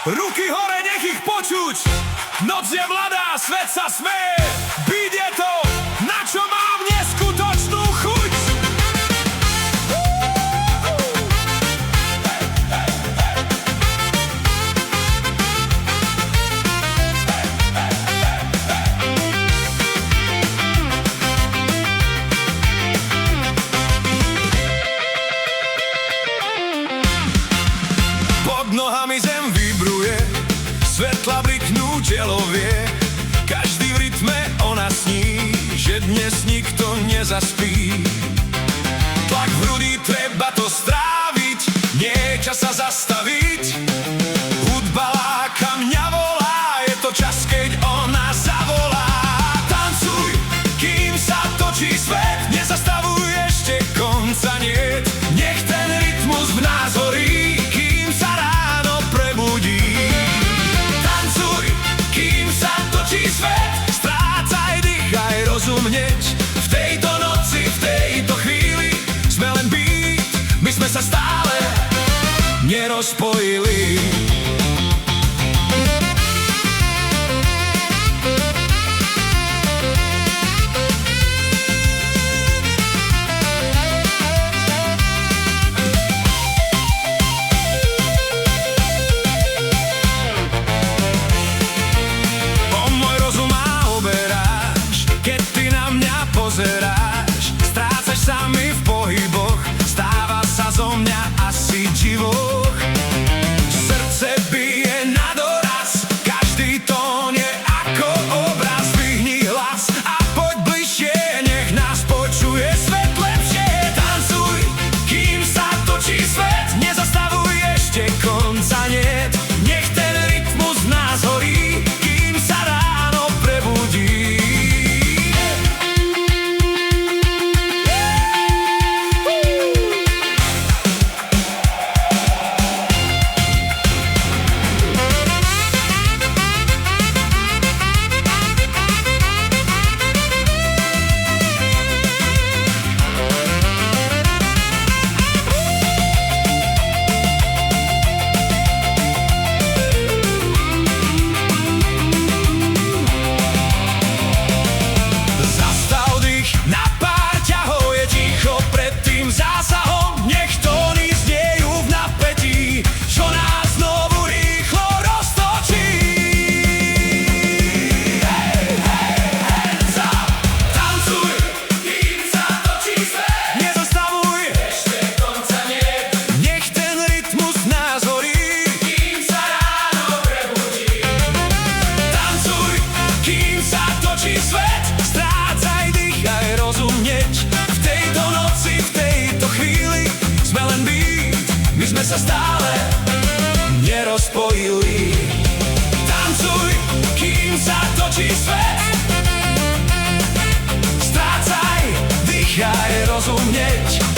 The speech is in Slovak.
Ruky hore, nech ich počuť. Noc je mladá, svet sa smeje. Beat je to, na čo mám neskutočnú chuť. Pod nohami zem vibruje, svetla bliknú, telo vie. Každý v rytme ona sní, že dnes nikto nezaspí. Tlak v hrudi, treba to stráviť, nie je čas sa zastaviť. Hudba láka, mňa volá, je to čas, keď ona zavolá. Tancuj, kým sa točí svet, nezastavuj, ešte konca niet. Nech ten rytmus v nás horí, kým sa ráno prebudí. Tancuj, kým sa točí svet, strácaj, dýchaj, rozumieť. V tejto noci, v tejto chvíli sme len beat, my sme sa stále nerozpojili. Pozeráš, strácaš sa mi v pohyboch, stáva sa zo mňa asi divoch. Srdce bije na doraz, každý tón je ako obraz. Vyhni hlas a poď bližšie, nech nás počuje svet lepšie. Tancuj, kým sa točí svet, nezastavuj, ešte konca niet. Nech ten rytmus v nás horí, kým sa ráno prebudí. Svet, strácaj, dýchaj, rozumieť. V tejto noci, v tejto chvíli sme len beat, my sme sa stále nerozpojili. Tancuj, kým sa točí svet, strácaj, dýchaj, rozumieť.